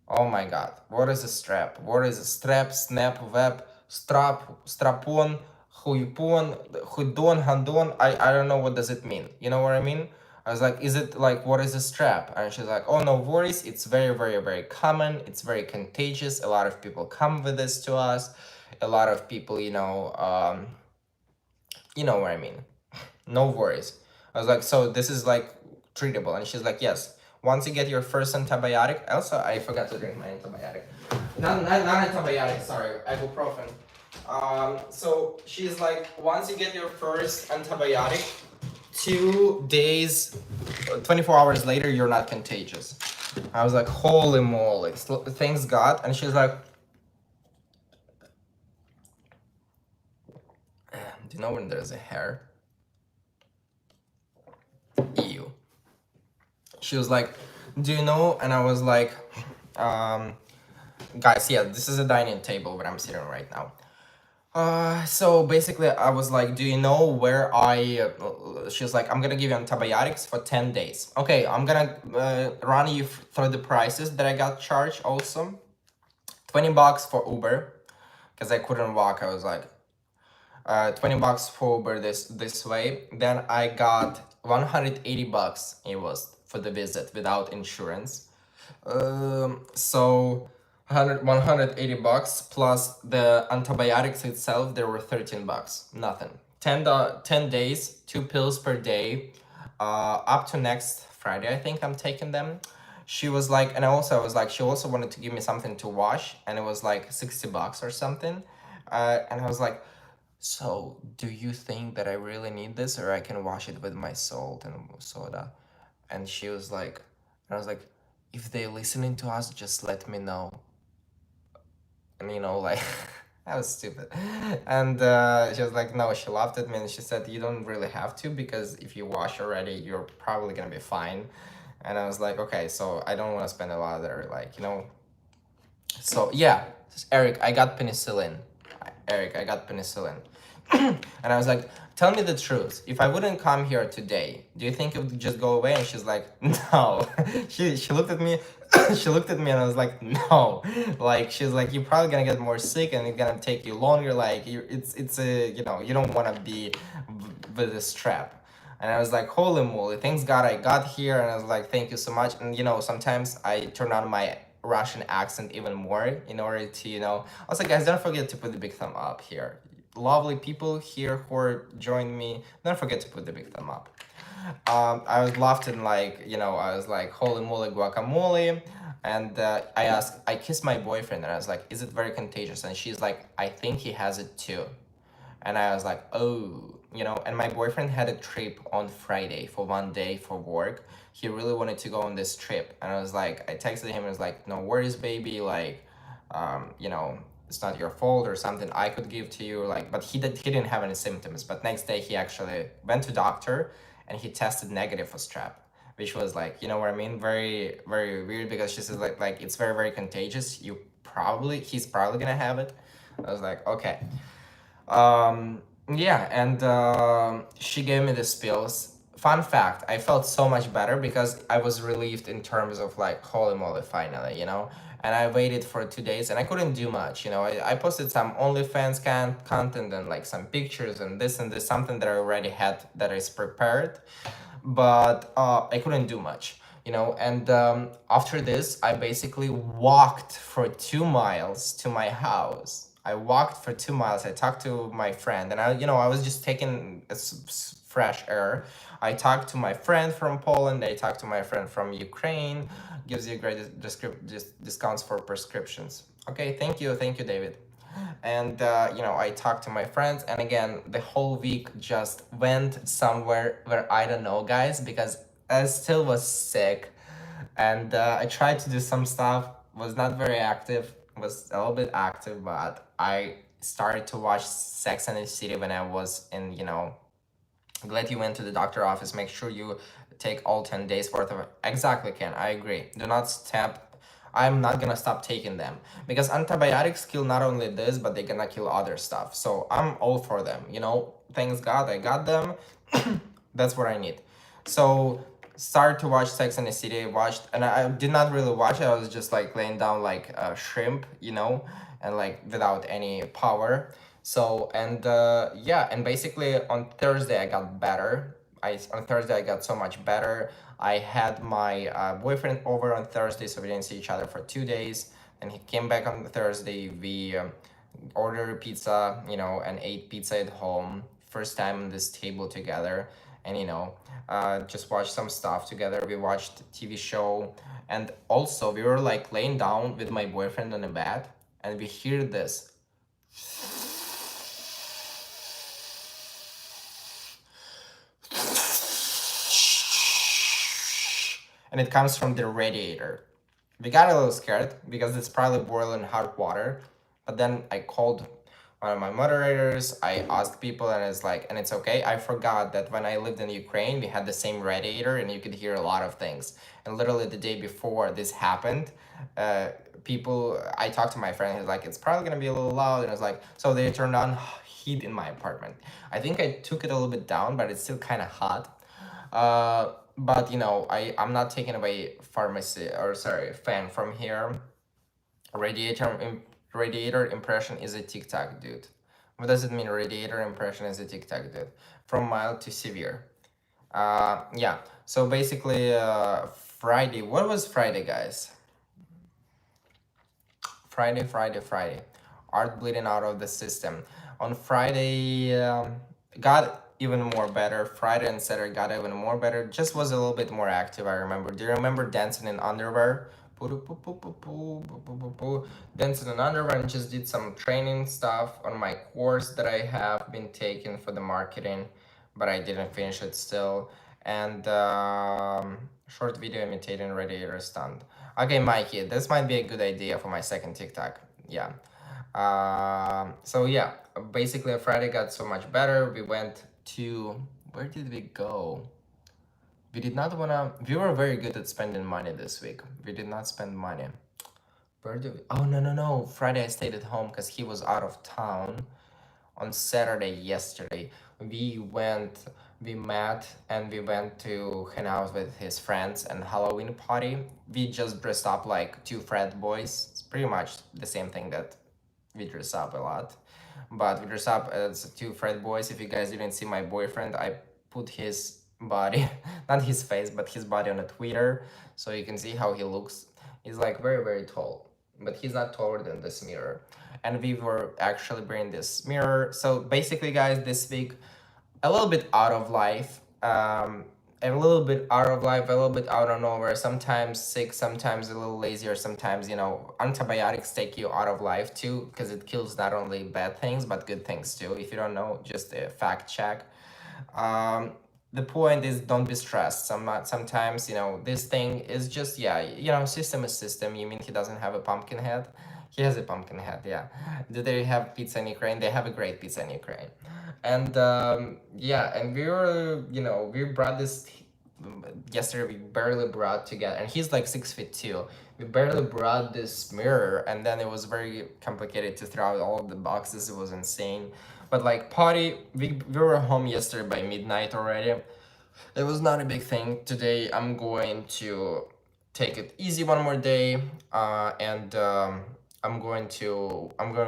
Oh my God, what is a strep? What is a strep, snap, web, strap, strapon, hudon, handon, I don't know what does it mean. You know what I mean? I was like, is it like, what is a strep? And she's like, oh, no worries. It's very, very, very common. It's very contagious. A lot of people come with this to us. A lot of people, you know what I mean. No worries. I was like, so this is like treatable. And she's like, yes. Once you get your first antibiotic, also, I forgot to drink my antibiotic. Not antibiotic, sorry, ibuprofen. So she's like, once you get your first antibiotic, 2 days, 24 hours later, you're not contagious. I was like, holy moly, thanks God. And she's like, do you know when there's a hair? Ew. She was like, do you know? And I was like, guys, yeah, this is a dining table where I'm sitting right now. So basically I was like, do you know where she was like, I'm gonna give you antibiotics for 10 days. Okay, I'm gonna run you through the prices that I got charged also. $20 for Uber, because I couldn't walk. I was like, $20 for Uber this way. Then I got $180 it was for the visit without insurance. So $180 plus the antibiotics itself, there were $13. Nothing. 10 days, 2 pills per day, up to next Friday, I think I'm taking them. She was like, and I was like, she also wanted to give me something to wash, and it was like $60 or something. And I was like, so do you think that I really need this, or I can wash it with my salt and soda? And she was like, and I was like, if they're listening to us, just let me know. And like, that was stupid. And she was like, no, she laughed at me and she said, you don't really have to, because if you wash already, you're probably gonna be fine. And I was like, okay, so I don't want to spend a lot there, so yeah, Eric, I got penicillin. Eric, I got penicillin. And I was like, tell me the truth. If I wouldn't come here today, do you think it would just go away? And she's like, no. she looked at me. She looked at me and I was like, no. Like, she's like, you're probably gonna get more sick and it's gonna take you longer. Like, it's a, you don't want to be with a strep. And I was like, holy moly, thanks God I got here. And I was like, thank you so much. And sometimes I turn on my Russian accent even more in order to, also, guys, don't forget to put the big thumb up here. Lovely people here who are joining me, don't forget to put the big thumb up. I was laughing like, I was like, holy moly, guacamole. And I kissed my boyfriend and I was like, is it very contagious? And she's like, I think he has it too. And I was like, oh, and my boyfriend had a trip on Friday for 1 day for work. He really wanted to go on this trip. And I was like, I texted him and was like, no worries, baby. Like, it's not your fault or something I could give to you. Like, but he didn't have any symptoms. But next day he actually went to doctor and he tested negative for strep, which was like, you know what I mean? Very, very weird, because she says like it's very, very contagious. He's probably gonna have it. I was like, okay. Yeah, and she gave me these pills. Fun fact, I felt so much better because I was relieved in terms of like, holy moly, finally, and I waited for 2 days and I couldn't do much, I posted some OnlyFans content and like some pictures and this, something that I already had that is prepared, but I couldn't do much, and after this, I basically walked for 2 miles to my house. I walked for 2 miles. I talked to my friend, and I was just taking fresh air. I talked to my friend from Poland. I talked to my friend from Ukraine. Gives you great discounts for prescriptions. Okay, thank you, David. And I talked to my friends, and again, the whole week just went somewhere where I don't know, guys, because I still was sick, and I tried to do some stuff. Was not very active. Was a little bit active, but I started to watch Sex and the City when I was in, glad you went to the doctor office. Make sure you take all 10 days worth of it. Exactly, Ken, I agree. Do not stop. I'm not gonna stop taking them, because antibiotics kill not only this, but they're gonna kill other stuff. So I'm all for them, thanks God I got them. That's what I need. So started to watch Sex and the City. And I did not really watch it. I was just like laying down like a shrimp, and like without any power. So and yeah, and basically on Thursday I got better. On Thursday I got so much better. I had my boyfriend over on Thursday, so we didn't see each other for 2 days. And he came back on Thursday. We ordered pizza, and ate pizza at home. First time on this table together, and just watched some stuff together. We watched TV show, and also we were like laying down with my boyfriend on the bed, and we hear this, and it comes from the radiator. We got a little scared because it's probably boiling hot water, but then I called one of my moderators. I asked people, and it's okay. I forgot that when I lived in Ukraine, we had the same radiator, and you could hear a lot of things. And literally the day before this happened, uh, I talked to my friend. He's like, it's probably gonna be a little loud, and I was like, so they turned on heat in my apartment. I think I took it a little bit down, but it's still kind of hot. But I'm not taking away fan from here. Radiator impression is a tic-tac, dude. What does it mean? Radiator impression is a tic-tac, dude. From mild to severe. Yeah. So basically, Friday. What was Friday, guys? Friday. Art bleeding out of the system. On Friday, got even more better. Friday and Saturday got even more better. Just was a little bit more active, I remember. Do you remember dancing in underwear? Dancing in underwear, and just did some training stuff on my course that I have been taking for the marketing, but I didn't finish it still. And short video imitating radiator stunt. Okay, Mikey, this might be a good idea for my second TikTok. Yeah. So yeah, basically on Friday got so much better. We went to, where did we go? We did not wanna, we were very good at spending money this week. We did not spend money. Where did we, oh no. Friday I stayed at home because he was out of town. On Saturday, yesterday, we met and we went to hang out with his friends and Halloween party. We just dressed up like two frat boys. It's pretty much the same thing that we dress up a lot, but we dress up as two frat boys. If you guys didn't see my boyfriend, I put his body, not his face, but his body on a Twitter, so you can see how he looks. He's like very tall, but he's not taller than this mirror. And we were actually bringing this mirror. So basically, guys, this week a little bit out of life, a little bit out of life, a little bit out of nowhere, sometimes sick, sometimes a little lazy, or sometimes antibiotics take you out of life too, because it kills not only bad things but good things too. If you don't know, just a fact check. The point is, don't be stressed. Sometimes this thing is just, yeah, system is system. You mean he doesn't have a pumpkin head? He has a pumpkin head, yeah. Do they have pizza in Ukraine? They have a great pizza in Ukraine. And yeah, and we brought this yesterday. We barely brought together, and he's like 6 feet too. We barely brought this mirror, and then it was very complicated to throw out all of the boxes. It was insane. But like party, we were home yesterday by midnight already. It was not a big thing. Today I'm going to take it easy one more day, and I'm going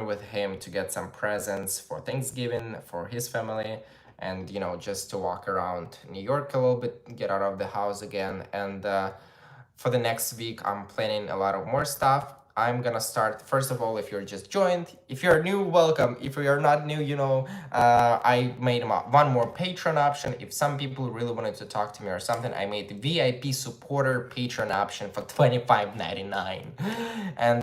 with him to get some presents for Thanksgiving for his family, and just to walk around New York a little bit, get out of the house again. And for the next week, I'm planning a lot of more stuff. I'm gonna start, first of all, if you're just joined, if you're new, welcome. If you're not new, I made one more Patreon option. If some people really wanted to talk to me or something, I made the VIP supporter Patreon option for $25.99. And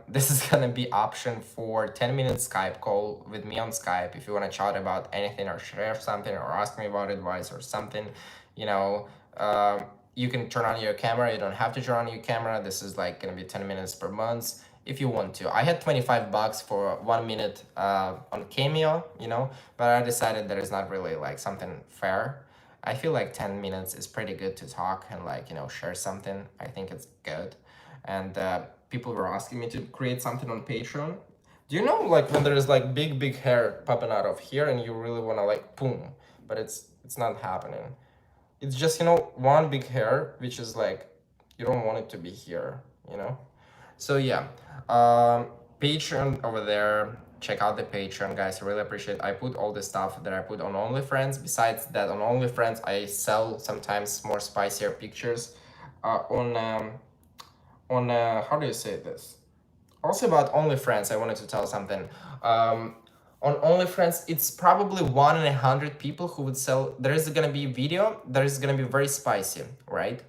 this is gonna be option for 10-minute Skype call with me on Skype. If you wanna chat about anything or share something or ask me about advice or something, you can turn on your camera. You don't have to turn on your camera. This is like gonna be 10 minutes per month if you want to. I had $25 for 1 minute on Cameo, but I decided that it's not really like something fair. I feel like 10 minutes is pretty good to talk and share something. I think it's good. And people were asking me to create something on Patreon. Do you know like when there's like big hair popping out of here and you really wanna like boom, but it's not happening. It's just one big hair, which is like you don't want it to be here. So yeah, Patreon over there. check out the Patreon, guys. I really appreciate it. I put all the stuff that I put on OnlyFriends. Besides that, on OnlyFriends, I sell sometimes more spicier pictures. On how do you say this? Also about OnlyFriends, I wanted to tell something. On OnlyFriends, it's probably 1 in 100 people who would sell. There is gonna be video. There is gonna be very spicy, right?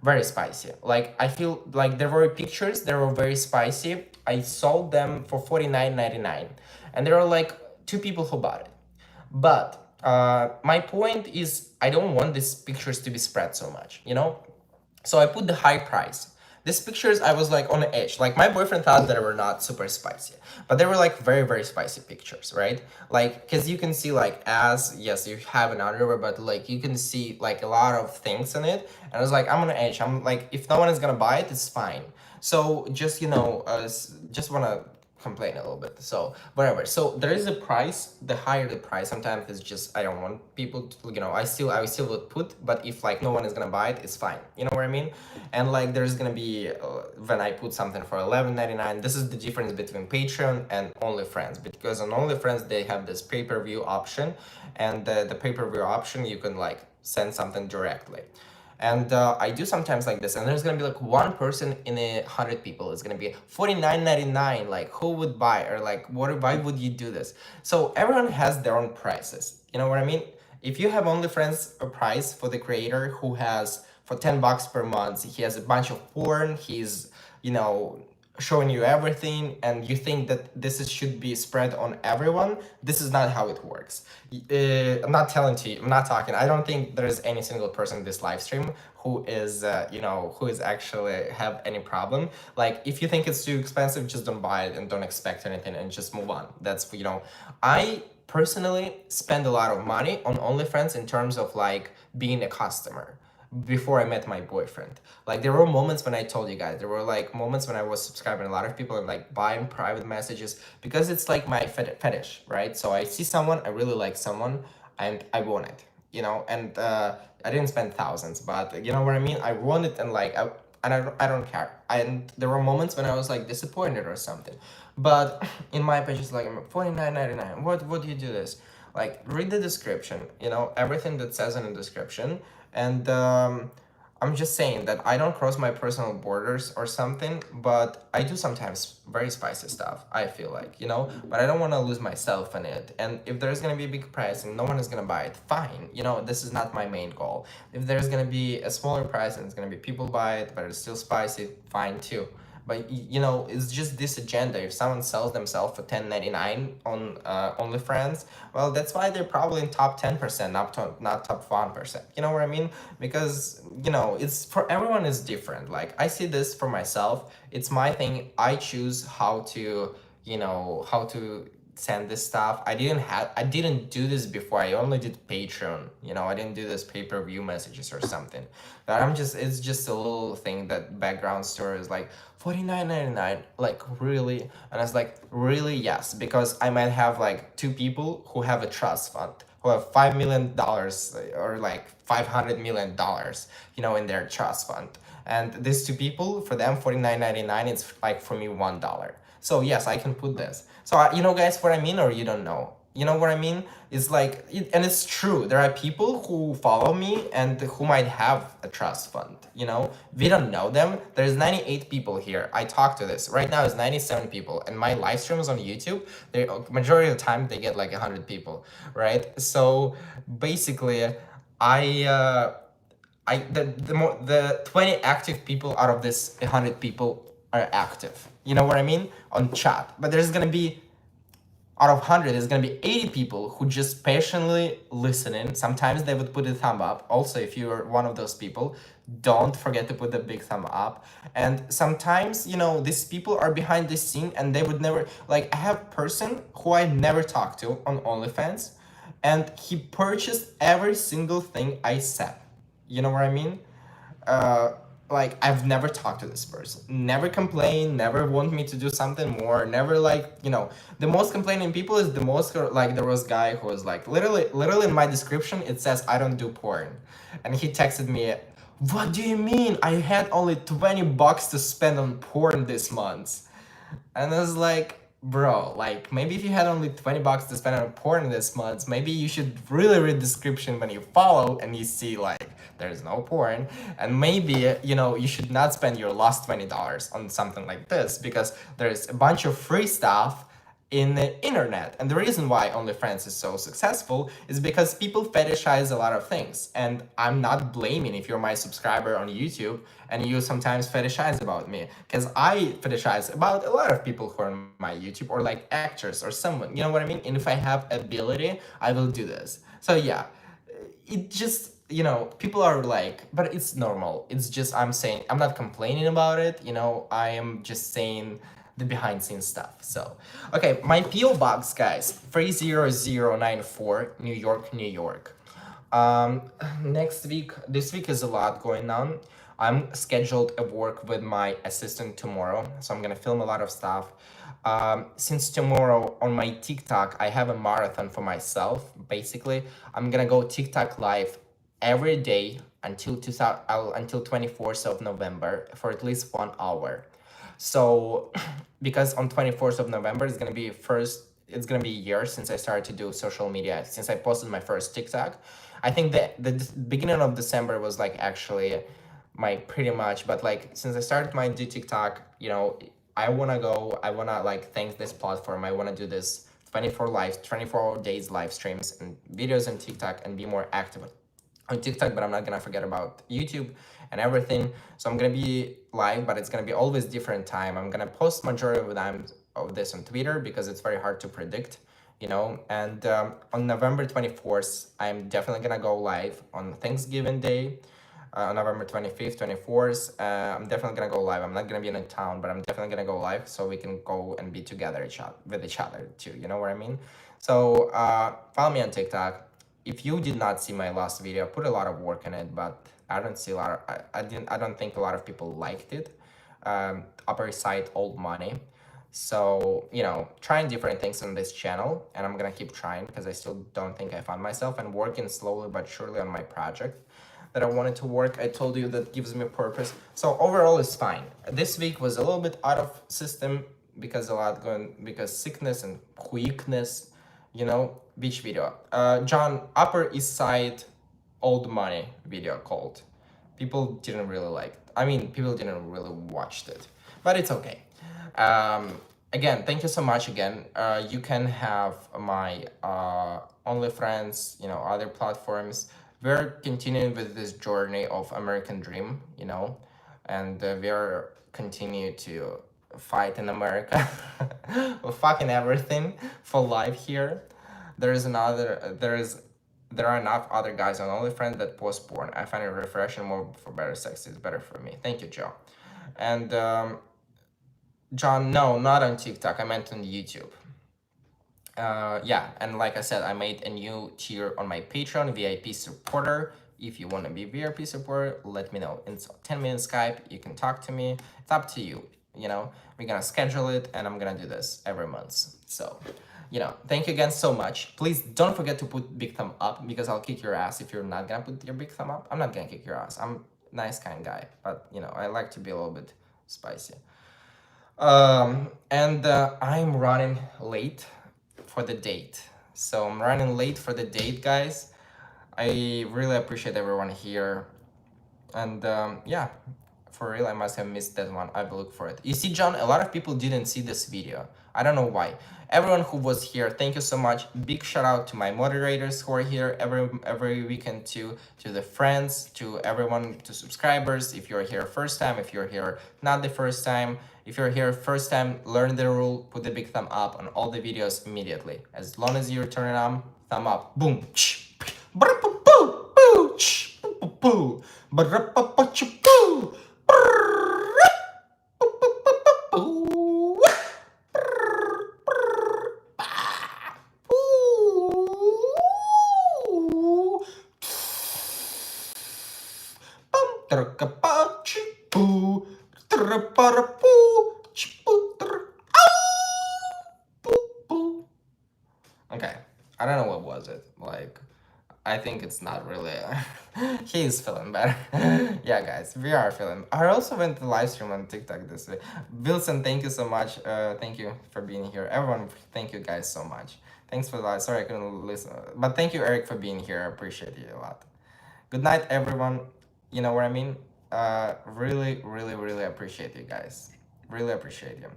Very spicy. Like I feel like there were pictures. They were very spicy. I sold them for 49.99, and there are like 2 people who bought it. But my point is, I don't want these pictures to be spread so much, you know? So I put the high price. These pictures, I was like on the edge. Like my boyfriend thought that they were not super spicy, but they were like very, very spicy pictures, right? Like, cause you can see like yes, you have an underwear, but like you can see like a lot of things in it. And I was like, I'm on the edge. I'm like, if no one is gonna buy it, it's fine. So just, just wanna complain a little bit. So whatever. So there is a price. The higher the price, sometimes it's just I don't want people to, I still would put, but if like no one is gonna buy it, it's fine. You know what I mean? And like there's gonna be when I put something for 11.99. This is the difference between Patreon and OnlyFriends, because on OnlyFriends they have this pay-per-view option, and the pay-per-view option you can like send something directly. And I do sometimes like this, and there's gonna be like one person in 100 people. It's gonna be 49.99. Like, who would buy, or like, what? Why would you do this? So everyone has their own prices. You know what I mean? If you have OnlyFriends a price for the creator who has for $10 per month, he has a bunch of porn. He's showing you everything, and you think that should be spread on everyone. This is not how it works. I'm not telling to you, I'm not talking, I don't think there's any single person in this live stream who is who is actually have any problem. Like, if you think it's too expensive, just don't buy it and don't expect anything and just move on. That's I personally spend a lot of money on OnlyFriends in terms of like being a customer before I met my boyfriend. Like, there were moments when I told you guys, there were like moments when I was subscribing a lot of people and like buying private messages, because it's like my fetish, right? So I see someone, I really like someone, and I want it, and I didn't spend thousands, but you know what I mean? I want it, and like, I don't care. And there were moments when I was like disappointed or something. But in my page, it's like $49.99. What do you do this? Like, read the description, everything that says in the description. And I'm just saying that I don't cross my personal borders or something, but I do sometimes very spicy stuff, I feel like, but I don't want to lose myself in it. And if there's going to be a big price and no one is going to buy it, fine. This is not my main goal. If there's going to be a smaller price and it's going to be people buy it, but it's still spicy, fine too. But it's just this agenda. If someone sells themselves for $10.99 on OnlyFriends, well, that's why they're probably in top 10%, not top 1%. You know what I mean? Because it's for everyone is different. Like, I see this for myself. It's my thing. I choose how to send this stuff. I didn't do this before. I only did Patreon. I didn't do this pay-per-view messages or something. But it's just a little thing, that background story is like $49.99. Like, really? And I was like, really? Yes, because I might have like 2 people who have a trust fund, who have $5 million or like $500 million, in their trust fund. And these 2 people, for them, $49.99, it's like for me $1. So yes, I can put this. So guys, what I mean, or you don't know? You know what I mean? It's like, and it's true. There are people who follow me and who might have a trust fund. We don't know them. There's 98 people here. I talk to this right now. It's 97 people, and my live streams on YouTube, they majority of the time they get like 100 people, right? So basically, the 20 active people out of this 100 people are active. You know what I mean? On chat. But there's gonna be, out of 100, there's gonna be 80 people who just patiently listening. Sometimes they would put a thumb up. Also, if you're one of those people, don't forget to put the big thumb up. And sometimes, these people are behind the scene, and they would never, like, I have a person who I never talked to on OnlyFans, and he purchased every single thing I said. You know what I mean? Like, I've never talked to this person, never complained, never want me to do something more, never like, the most complaining people is the most, like, there was a guy who was like, literally in my description, it says, I don't do porn. And he texted me, what do you mean? I had only $20 to spend on porn this month. And I was like, bro, like maybe if you had only 20 bucks to spend on porn this month, maybe you should really read the description when you follow and you see like there's no porn. And maybe, you should not spend your last $20 on something like this, because there's a bunch of free stuff in the internet. And the reason why OnlyFans is so successful is because people fetishize a lot of things. And I'm not blaming if you're my subscriber on YouTube and you sometimes fetishize about me, because I fetishize about a lot of people who are on my YouTube, or like actors or someone, you know what I mean? And if I have ability, I will do this. So yeah, it just, people are like, but it's normal. It's just, I'm saying, I'm not complaining about it, I am just saying the behind scenes stuff. So, okay, my PO box, guys, 30094, New York, New York. This week is a lot going on. I'm scheduled a work with my assistant tomorrow, so I'm gonna film a lot of stuff. Since tomorrow on my TikTok, I have a marathon for myself. Basically, I'm gonna go TikTok live every day until 24th of November for at least 1 hour. So, because on 24th of November it's gonna be a year since I started to do social media, since I posted my first TikTok. I think the beginning of December was like actually my pretty much, but like since I started my do TikTok, I wanna like thank this platform. I wanna do this 24 days live streams and videos on TikTok and be more active on TikTok, but I'm not gonna forget about YouTube and everything. So I'm gonna be live, but it's gonna be always different time. I'm gonna post majority of the time of this on Twitter because it's very hard to predict, And on November 24th, I'm definitely gonna go live on Thanksgiving Day. On November 25th, 24th, I'm definitely gonna go live. I'm not gonna be in a town, but I'm definitely gonna go live so we can go and be together with each other too. You know what I mean? So follow me on TikTok. If you did not see my last video, I put a lot of work in it, but I don't see a lot of, I don't think a lot of people liked it. Upper side old money. So, trying different things on this channel, and I'm gonna keep trying because I still don't think I found myself, and working slowly but surely on my project that I wanted to work. I told you that gives me purpose. So overall it's fine. This week was a little bit out of system because because sickness and weakness, beach video. John, Upper East Side Old Money video called. People didn't really like it. I mean, people didn't really watch it, but it's okay. Again, thank you so much again. You can have my OnlyFriends, other platforms. We're continuing with this journey of American dream, and we're continue to fight in America. We're fucking everything for life here. There are enough other guys on OnlyFriends that post porn. I find it refreshing, more for better sex is better for me. Thank you, Joe. And John, no, not on TikTok. I meant on YouTube. Yeah, and like I said, I made a new tier on my Patreon, VIP supporter. If you want to be VIP supporter, let me know. In 10-minute Skype, you can talk to me. It's up to you. We're gonna schedule it, and I'm gonna do this every month. So, thank you again so much. Please don't forget to put big thumb up, because I'll kick your ass if you're not gonna put your big thumb up. I'm not gonna kick your ass. I'm a nice kind guy, but I like to be a little bit spicy. And I'm running late for the date. So I'm running late for the date, guys. I really appreciate everyone here. And yeah, for real, I must have missed that one. I will look for it. You see, John, a lot of people didn't see this video. I don't know why. Everyone who was here, thank you so much. Big shout out to my moderators who are here every weekend too, to the friends, to everyone, to subscribers. If you're here first time, if you're here not the first time, if you're here first time, learn the rule, put the big thumb up on all the videos immediately. As long as you turn it on, thumb up. Boom. Okay, I don't know what was it. Like, I think it's not really. He is feeling better. Yeah, guys, we are feeling. I also went to live stream on TikTok this week. Wilson, thank you so much. Thank you for being here. Everyone, thank you guys so much. Thanks for the live. Sorry I couldn't listen, but thank you, Eric, for being here. I appreciate you a lot. Good night, everyone. You know what I mean? Really, really, really appreciate you guys. Really appreciate you.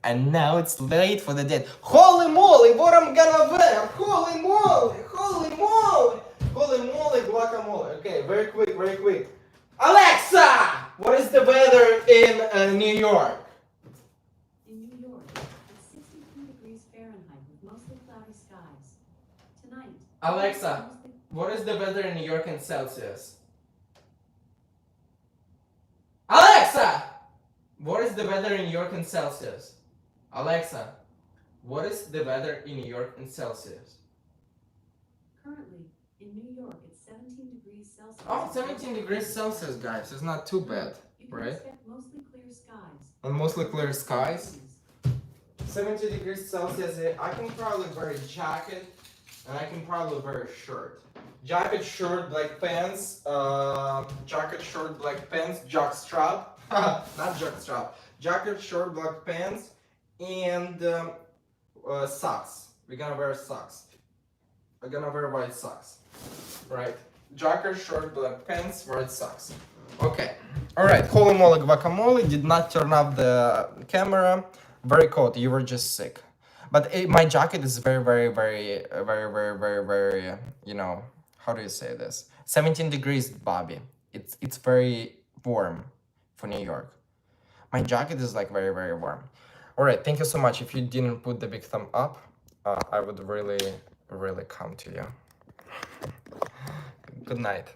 And now it's late for the date. Holy moly, what I'm gonna wear? Holy moly, holy moly, holy moly, guacamole. Okay, very quick, very quick. Alexa, what is the weather in New York? In New York, it's 63 degrees Fahrenheit with mostly cloudy skies. Tonight, Alexa, what is the weather in New York in Celsius? Alexa, what is the weather in New York in Celsius? Alexa, what is the weather in New York in Celsius? currently, in New York, it's 17 degrees Celsius. Oh, 17 degrees Celsius, guys. It's not too bad, You can right? expect mostly clear skies. And mostly clear skies. 70 degrees Celsius. I can probably wear a jacket, and I can probably wear a shirt. Jacket, shirt, black pants. Jacket, shirt, black pants. Jock strap. Not jock strap. Jacket, shirt, black pants, and socks. We're gonna wear socks. We're gonna wear white socks. Right. Jacket, shirt, black pants, white socks. Okay. Alright. Holy moly guacamole. Did not turn off the camera. Very cold. You were just sick. But my jacket is very, very, very, very, very, very, very, you know, how do you say this? 17 degrees, Bobby. It's very warm for New York. My jacket is like very, very warm. All right, thank you so much. If you didn't put the big thumb up, I would really, really come to you. Good night.